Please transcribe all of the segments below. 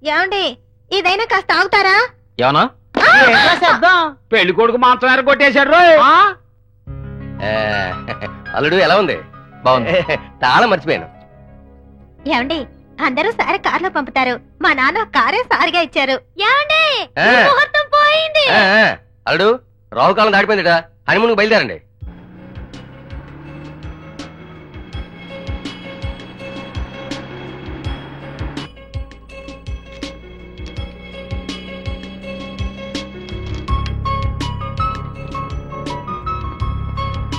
ఏమండి ఇదైనా కాస్త ఆగుతారా? ఏమన్నా పెళ్లి కొడుకు మాంసం ఎర కొట్టేశాడు. అల్లుడు ఎలా ఉంది? బాగుంది. తాళం మర్చిపోయాను. ఏమండి అందరూ సారి కార్లో పంపుతారు, మా నాన్న కారే సారిగా ఇచ్చారు. ఏమండి ముహూర్తం పోయింది. అల్లుడు రావుకాలం దాటిపోయిందిట, హనీమూన్కి బయలుదేరండి.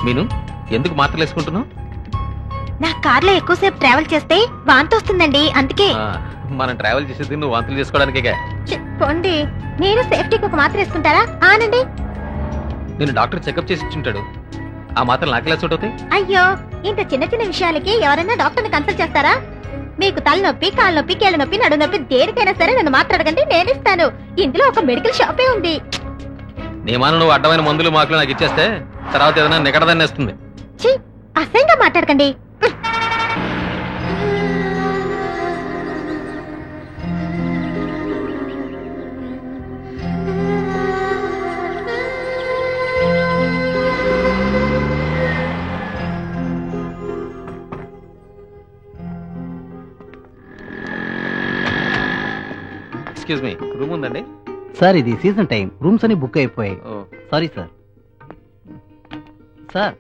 మీను ఎందుకు మాత్రలు వేసుకుంటున్నావు? నా కార్లో ఎక్కువసేపు ట్రావెల్ చేస్తే వాంతి వస్తుందండి, అందుకే. మనం ట్రావెల్ చేసేది నువ్వు వాంతులు చేసుకోవడానికే. పోండి, నేను సేఫ్టీకి ఒక మాత్ర వేసుకుంటారా? ఆనండి. నేను డాక్టర్ చెకప్ చేసి ఇచ్చుంటాడు, ఆ మాత్రలు నాకు ఎలా సూట్ అవుతాయి? అయ్యో, ఇంత చిన్న చిన్న విషయాలకి ఎవరైనా డాక్టర్ని కన్సల్ట్ చేస్తారా? మీకు తలనొప్పి, కాళ్ళ నొప్పి, కీళ్ళ నొప్పి, నడు నొప్పి దేనికైనా సరే నన్ను మాట్లాడకండి, నేను ఇస్తాను. ఇందులో ఒక మెడికల్ షాపే ఉంది. నీ మాన నువ్వు అడ్డమైన మందులు మాటలు నాకు ఇచ్చేస్తే తర్వాత ఏదైనా నికడదాన్ని వస్తుంది. ఛీ, అసహ్యంగా మాట్లాడకండి. ఎక్స్క్యూజ్ మీ, రూమ్ ఉందండి? సార్ ఇది సీజన్ టైం, రూమ్స్ అన్ని బుక్ అయిపోయాయి. Sorry sir. Sir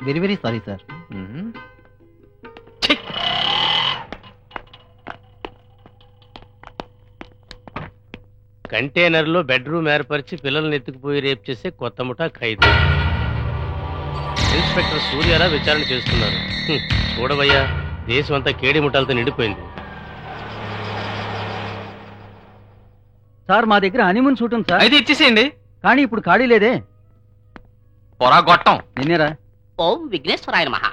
very very sorry sir. Container లో బెడ్రూమ్ ఏర్పరిచి పిల్లల్ని ఎత్తుకుపోయి రేపు చేసే కొత్త ముఠా ఖైదు. ఇన్స్పెక్టర్ సూర్యారావు విచారణ చేస్తున్నారు. చూడవయ్యా, దేశం అంతా కేడి ముఠాలతో నిండిపోయింది. సార్ మా దగ్గర హనీమూన్ షూట్ ఉంది సార్. అయితే ఇచ్చేసేయండి. కానీ ఇప్పుడు ఖాళీ లేదే. పొరా గొట్టం నిన్నేరా? ఓం విఘ్నేశ్వరాయ నమః.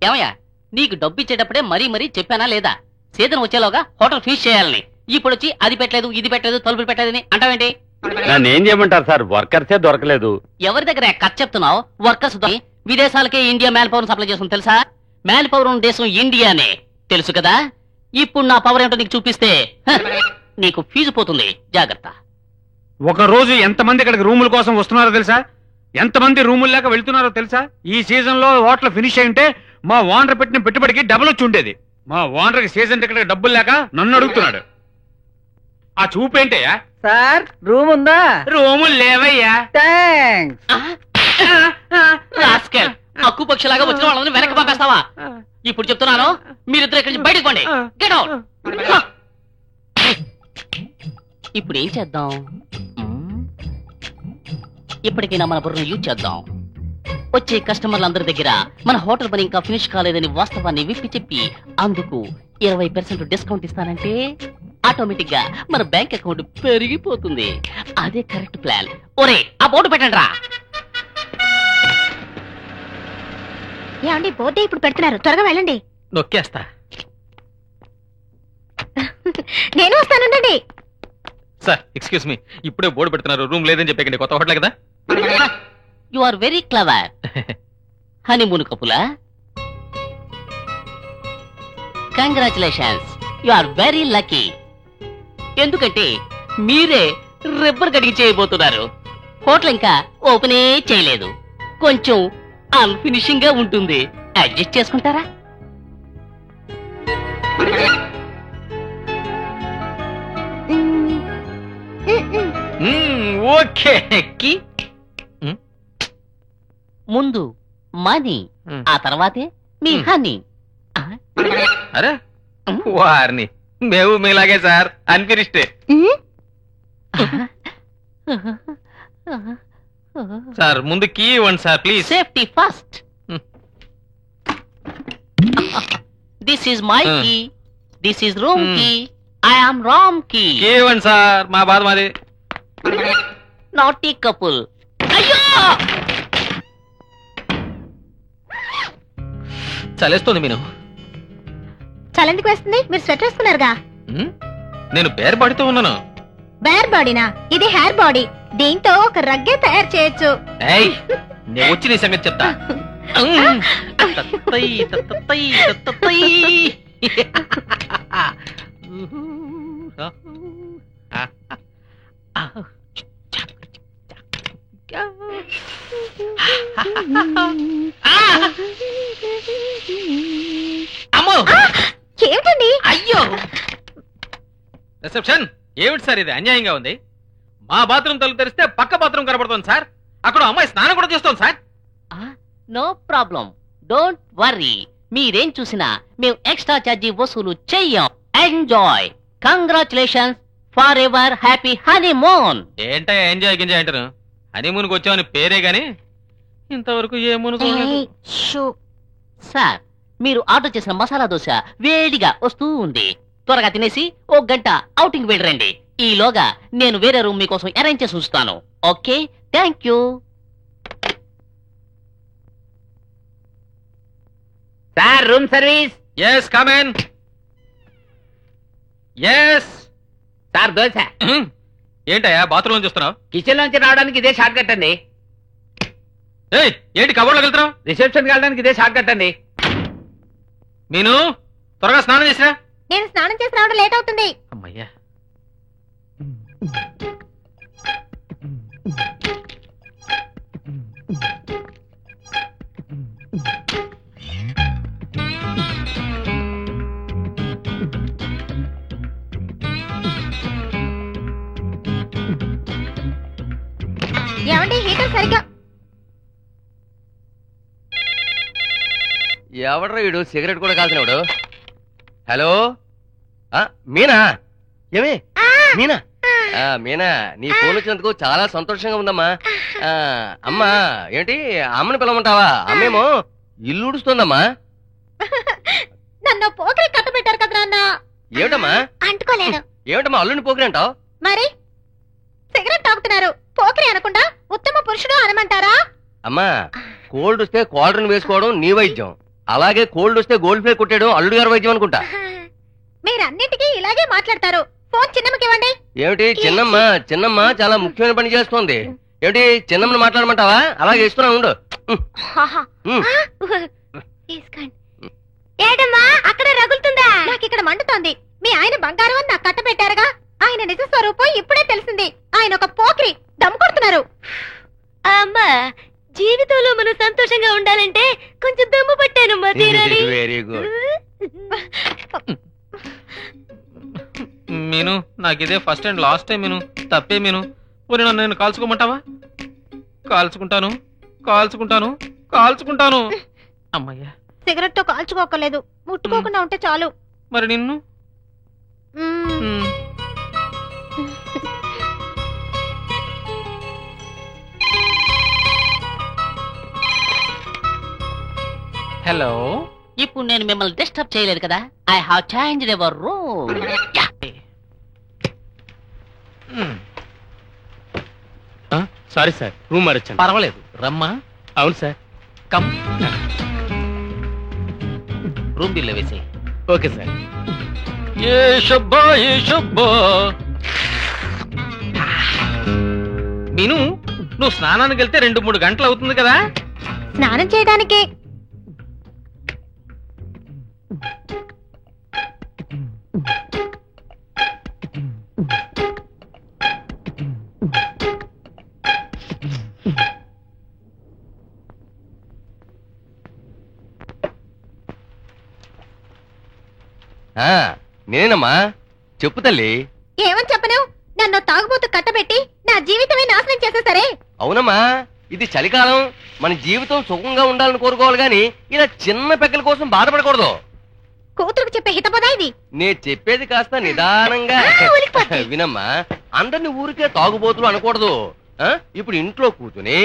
ఏమయ్యా, నీకు డబ్బు ఇచ్చేటప్పుడే మరీ మరీ చెప్పానా లేదా? సీజన్ వచ్చేలోగా హోటల్ ఫీజ్ చేయాలని. ఇప్పుడు వచ్చి అది పెట్టలేదు, ఇది పెట్టలేదు, తలుపులు పెట్టలేదని అంటావేంటి? నన్నేం చేయమంటారు సార్, వర్కర్సే దొరకలేదు. ఎవరి దగ్గర కథ చెప్తున్నావు? వర్కర్స్ విదేశాలకే ఇండియా మ్యాన్ పవర్ సప్లై చేస్తుంది తెలుసా? మ్యాన్ పవర్ ఉన్న దేశం ఇండియానే, తెలుసు కదా? ఇప్పుడు నా పవర్ ఏంటో నీకు చూపిస్తే నీకు ఫీజు పోతుంది, జాగ్రత్త. ఒక రోజు ఎంతమంది ఇక్కడికి రూముల కోసం వస్తున్నారో తెలుసా? ఎంతమంది రూములు లేక వెళ్తున్నారో తెలుసా? ఈ సీజన్ లో హోటల్ ఫినిష్ అయి ఉంటే మా ఓనర్ పెట్టిన పెట్టుబడికి డబుల్ వచ్చి ఉండేది. మా ఓనర్ కి సీజన్ టికెట్ డబ్బులు లేక నన్ను అడుగుతున్నాడు. ఆ చూపేంటయ్యా? సార్ రూమ్ ఉందా? రూములు లేవయ్యా. అక్కు పక్షిలాగా వచ్చిన వాళ్ళని వెనక్కి పంపేస్తావా? ఇప్పుడు చెప్తున్నాను, మీరిద్దరు ఇక్కడి నుంచి బయటకు పోండి. Get out. ఇప్పుడు ఏం చేద్దాం? ఇప్పటికైనా మన బుర్రను యూజ్ చేద్దాం. వచ్చే కస్టమర్లందరి దగ్గర మన హోటల్ పని ఇంకా ఫినిష్ కాలేదని వాస్తవాన్ని విప్పి చెప్పి అందుకు 20% డిస్కౌంట్ ఇస్తానంటే ఆటోమేటిక్ గా మన బ్యాంక్ అకౌంట్ పెరిగిపోతుంది. అదే కరెక్ట్ ప్లాన్. ఒరే, ఆ బోర్డు పెట్టండి రా. ఏమండి బోర్డే ఇప్పుడు పెడుతున్నారు, త్వరగా వెళ్ళండి. నొక్కేస్తా. నేను వస్తానండి. సార్ ఎక్స్క్యూజ్ మీ, ఇప్పుడే బోర్డు పెడుతున్నారు, రూమ్ లేదని చెప్పకండి, కొత్త హోటల్ కదా. You are very clever. Honeymoon కపులా, congratulations, you are very lucky. ఎందుకంటే మీరే రిబ్బర్ కటింగ్ చేయబోతున్నారు. హోటల్ ఇంకా ఓపెనే చేయలేదు, కొంచెం అన్ఫినిషింగ్ గా ఉంటుంది. అడ్జస్ట్ చేసుకుంటారా? ఓకే. ముందు మనీ, ఆ తర్వాతే మీ హనీ. అరే వారిని మేము మీలాగే సార్, అన్ఫినిష్డ్. సార్ ముందు కీ ఇవ్వండి sir please. Safety first. This is my key, this is room key, I am Ram key. Key ఇవ్వండి సార్, మా బాధ మాది. Naughty couple. అయ్యో, చలేస్తుంది మీను. చలెందుకు వేస్తుంది? మీరు స్వెటర్ వేసుకున్నారుగా. నేను బేర్ బాడీతో ఉన్నాను. బేర్ బాడీనా? ఇది హెయిర్ బాడీ, దీంతో ఒక రగ్గే తయారు చేయొచ్చు. నేను వచ్చి నీ సంగతి చెప్తా. అమ్మో ఏమిటండి? అయ్యో రిసెప్షన్ ఏమిటి సార్ ఇది అన్యాయంగా ఉంది. మా బాత్రూమ్ తలుపు తెరిస్తే పక్క బాత్రూమ్ కనబడుతుంది సార్. అక్కడ అమ్మాయి స్నానం కూడా చేస్తుంది sir. No problem, don't worry. మీరేం చూసినా మేము ఎక్స్ట్రా ఛార్జీ వసూలు చెయ్యం. Enjoy. Congratulations forever happy honeymoon. ఏంటో ఎంజాయ్ గింజాయ్ అంటారు. హనీమూన్కి వచ్చామని పేరే గాని ఇంతవరకు ఏ మూను చూడలేదు. సార్, మీరు ఆర్డర్ చేసిన మసాలా దోశ వేడిగా వస్తూ ఉంది. త్వరగా తినేసి 1 గంట అవుటింగ్ వెళ్ళరండి. ఈలోగా నేను వేరే రూమ్ మీకోసం అరేంజ్ చేసి ఉంచుతాను. Okay, thank you. Sir, room service. Yes come in. Yes sir, dosa. ఏంటయ్యా బాత్రూమ్ నుంచి వస్తున్నావు? కిచెన్ లోంచి రావడానికి ఇదే షార్ట్ కట్ అండి. ఏయ్ ఏంటి కబోర్డ్లోకి వెళ్తున్నావు? రిసెప్షన్ వెళ్ళడానికి ఇదే షార్ట్ కట్ అండి. నేను త్వరగా స్నానం చేసినా. నేను స్నానం చేసి రావడం లేట్ అవుతుంది. అమ్మయ్యా. ఏమండి హీటర్ సరిగ్గా ఎవడ్రా వీడు సిగరెట్ కూడా కాల్సినవాడు? హలో మీనా? ఏమే మీనా? మీనా, నీ ఫోన్ వచ్చినందుకు చాలా సంతోషంగా ఉందమ్మా. అమ్మా ఏంటి అమ్మని పిలవమంటావా? అమ్మేమో ఇల్లు ఉడుస్తుందమ్మా. నన్ను పోకరి కట్టబెట్టారు కదరా అన్న. ఏమిటమ్మా అంటుకోలేదు. ఏమిటమ్మా అల్లుని పోకిరి అంటావు? మరి సిగరెట్ తాగుతున్నారు, పోకరి అనకుండా ఉత్తమ పురుషుడు అనమంటారా? అమ్మా, కోల్డ్ వస్తే కాలర్ని వేసుకోవడం నీ వైద్యం, అలాగే కోల్డ్ వస్తే గోల్డ్ ప్లే కొట్టేయడం అల్లుడు గారి వైద్యం అనుకుంటా. మీరన్నిటికీ ఇలాగే మాట్లాడతారు. ఫోన్ చిన్నమ్మకి ఇవ్వండి. ఏమిటి చిన్నమ్మ? చిన్నమ్మ చాలా ముఖ్యమైన పని చేస్తోంది. ఏమిటి చిన్నమ్మని మాట్లాడమంటావా? అలాగే ఇస్తున్నా ఉండు. తీసుకోండి. ఏడమ్మా అక్కడ రగులుతుందా? నాకు ఇక్కడ మండుతోంది. మీ ఆయన బంగారం అని నాకు కట్టబెట్టారుగా. ఆయన నిజ స్వరూపం ఇప్పుడే తెలిసింది. ఆయన ఒక పోకిరి, దమ్ కొడుతున్నారు. అమ్మా, జీవితంలో మనం సంతోషంగా ఉండాలంటే కొంచెం దమ్ము పట్టాను. Very good. మీను, నాకు ఇదే ఫస్ట్ అండ్ లాస్ట్ టైం. మీను తప్పే. మీను పోనీ నన్ను నేను కాల్చుకోమంటావా? కాల్చుకుంటాను, కాల్చుకుంటాను, కాల్చుకుంటాను. అమ్మయ్యా, సిగరెట్ తో కాల్చుకోకలేదు, ముట్టుకోకుండా ఉంటే చాలు. మరి నిన్ను? హలో. ఇప్పుడు నేను మిమ్మల్ని డిస్టర్బ్ చేయలేదు కదా. I have changed your room. Sorry sir, room మారొచ్చాను. పర్వాలేదు, రమ్మా. అవును సార్. కమ్. రూమ్ బిల్ వేసి. Okay sir. ఏ షబ్బా, ఏ షబ్బా. మీను, నువ్వు స్నానానికి వెళ్తే 2-3 గంటలు అవుతుంది కదా. స్నానం చేయడానికి నేనేనమ్మా. చెప్పు తల్లి. ఏమని చెప్పను? నన్ను తాగుబోతు కట్టబెట్టి నా జీవితమే నాశనం చేసేసరే. అవునమ్మా, ఇది చలికాలం. మన జీవితం సుఖంగా ఉండాలని కోరుకోవాలి గాని ఇలా చిన్న పెక్కల కోసం బాధపడకూడదు. కూతురుకు చెప్పే హితపదా ఇది? నేను చెప్పేది కాస్త నిదానంగా వినమ్మా. అందరిని ఊరికే తాగుబోతులు అనకూడదు. ఇప్పుడు ఇంట్లో కూర్చుని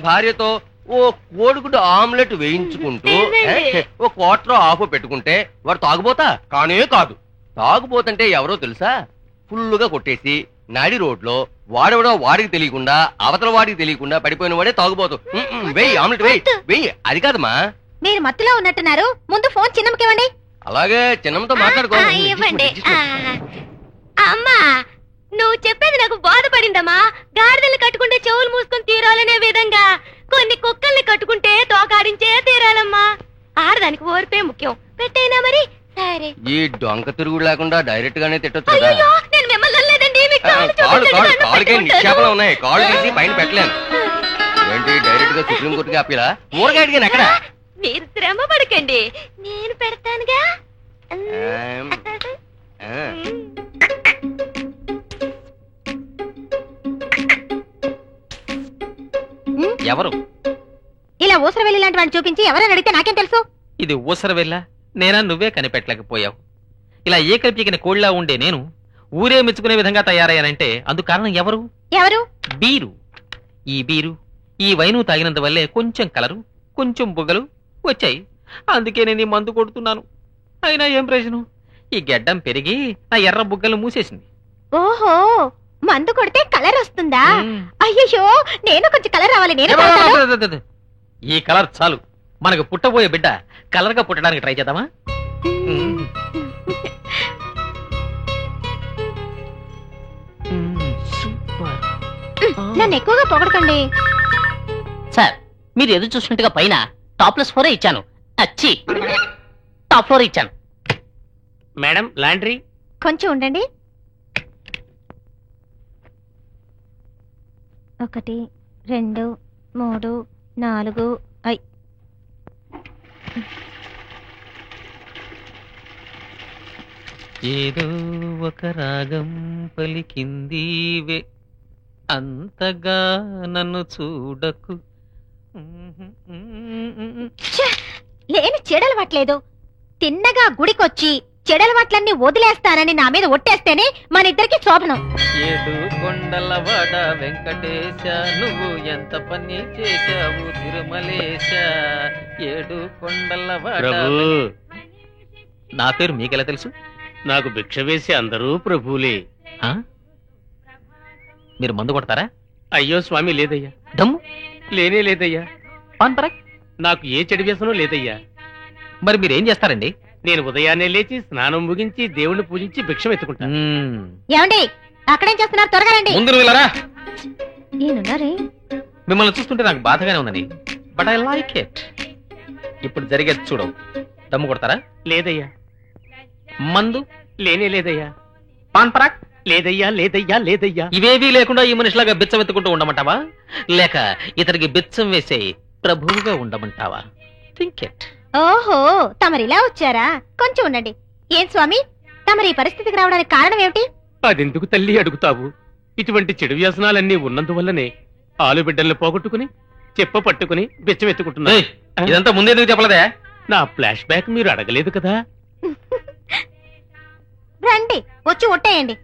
భార్యతో ఓ కోడిగుడ్డు ఆమ్లెట్ వేయించుకుంటూ ఓ క్వార్టర్ ఆఫ్ పెట్టుకుంటే వాడు తాగుబోతా? కానే కాదు. తాగుబోతంటే ఎవరో తెలుసా? ఫుల్లుగా కొట్టేసి నాడి రోడ్లో వాడెవడో వాడికి తెలియకుండా అవతల వాడికి తెలియకుండా పడిపోయిన వాడే తాగుబోతు. వెయ్యి ఆమ్లెట్, వెయ్యి. అది కాదమ్మా. మీరు మత్తులో ఉన్నట్టున్నారు. ముందు ఫోన్ చిన్నమ్మకి ఇవ్వండి. అలాగే చిన్నమ్మతో మాట్లాడుకో. ఇవ్వండి. అమ్మా, నువ్వు చెప్పేది నాకు బాధపడిందమ్మా. గాడిదలు కట్టుకుంటే చెవులు మూసుకొని తీరాలనే విధంగా కొన్ని కుక్కల్ని కట్టుకుంటే తోకాడించే తీరాలమ్మా. ఆడదానికి ఓర్పే ముఖ్యం. పెట్టైనా మరి సరే. ఈ డొంక తిరుగుడు లేకుండా డైరెక్ట్ గానే తిట్టొచ్చు కదా. అయ్యో, నేను మిమ్మల్ని అనలేదండి. మీ కాళ్ళు చూపించండి, కాళ్ళకే దండం నిక్షేపంలో ఉన్నాయి. కాళ్ళు తీసి పైన పెట్టలేను. ఏంటి డైరెక్ట్ గా సుప్రీం కోర్టుకి అప్పీలా? ఊరగా అడిగాను ఎక్కడ? మీరు శ్రమ పడకండి, నేను పెడతానుగా. ఎవరు? ఇలా ఊసర వెళ్ళి లాంటి వాడిని చూపించి ఎవరైనా అడిగితే నాకేం తెలుసు? ఇది ఊసర వెళ్ళా? నేనా నువ్వే కనిపెట్టలేకపోయావు. ఇలా ఏకల్పీకిన కోళ్లా ఉండే నేను ఊరే మెచ్చుకునే విధంగా తయారయ్యానంటే అందుకు కారణం ఎవరు? ఎవరు? బీరు. ఈ బీరు, ఈ వైను తాగినందువల్లే కొంచెం కలరు, కొంచెం బుగ్గలు వచ్చాయి. అందుకే నేను ఈ మందు కొడుతున్నాను. అయినా ఏం ప్రయోజనం? ఈ గెడ్డం పెరిగి ఆ ఎర్ర బుగ్గలు మూసేసింది. ఓహో, మందు కొడితే కలర్ వస్తుందా? మ్మ్. అయ్యో, నేను కొంచెం కలర్ రావాలి. నేను కొడతాను. ఈ కలర్ చాలు. మనకు పుట్టబోయే బిడ్డ కలర్ గా పుట్టడానికి ట్రై చేద్దామా? సూపర్. నన్ను ఎక్కువగా పొగడకండి. సార్, మీరు ఎదురు చూసినట్టుగా పైన టాప్లెస్ ఫ్లోరే ఇచ్చాను. అచ్చి, టాప్ ఫ్లోర్ ఇచ్చాను. Madam laundry. కొంచెం ఉండండి. 1 2 3 4 5. ఏదో ఒక రాగం పలికింది అంతగా నన్ను చూడకు. లేని చెడలవట్లేదు. తిన్నగా గుడికొచ్చి చెడలవాట్లన్నీ వదిలేస్తానని నా మీద ఒట్టేస్తేనే మన ఇద్దరికి శోభనం. 7 కొండల వాడ వెంకటేశ, నువ్వు ఎంత పని చేశావు తిరుమలేశ. 7 కొండల వాడ. ప్రభు, నా పేరు మీకెలా తెలుసు? నాకు భిక్ష వేసి అందరూ ప్రభువులే. ఆ? మీరు మందు కొడతారా? అయ్యో స్వామి, లేదయ్యా. దమ్ము లేనే లేదయ్యా. పాన్ పరాగ్? నాకు ఏ చెడు వ్యసనం లేదయ్యా. మరి మీరేం చేస్తారండి? నేను ఉదయాన్నే లేచి స్నానం ముగించి దేవుణ్ణి పూజించి భిక్షం ఎత్తుకుంటాను. ఏమండి, అక్కడేం చేస్తున్నారు? త్వరగా రండి. ముందు నువ్వు వెళ్ళరా. నేనున్నారే. మిమ్మల్ని చూస్తుంటే నాకు బాధగానే ఉందని, బట్ ఐ లైక్ ఇట్. ఇప్పుడు జరిగేది చూడవు. దమ్ము కొడతారా? లేదయ్యా. మందు? లేనే లేదయ్యా. పాన్ పరాగ్? లేదయ్యా లేదయ్యా లేదయ్యా. ఇవేవీ లేకుండా ఈ మనిషిలాగా బిచ్చం ఎత్తుకుంటూ ఉండమంటావా, లేక ఇతనికి బిచ్చం వేసే ప్రభువుగా ఉండమంటావా? Think it. ఓహో, తమరిలా వచ్చారా? కొంచెం ఉండండి. ఏం స్వామి, తమరి ఈ పరిస్థితికి రావడానికి కారణం ఏమిటి? అదెందుకు తల్లి అడుగుతావు? ఇటువంటి చెడు వ్యసనాలన్నీ ఉన్నందువల్లనే ఆలుబిడ్డల్ని పోగొట్టుకుని చెప్ప పట్టుకుని బిచ్చం ఎత్తుకుంటున్నా. ఏయ్, ఇదంతా ముందెందుకు చెప్పలేదే? నా ఫ్లాష్ బ్యాక్ మీరు అడగలేదు కదా. రండి, వచ్చి ఒట్టేయండి.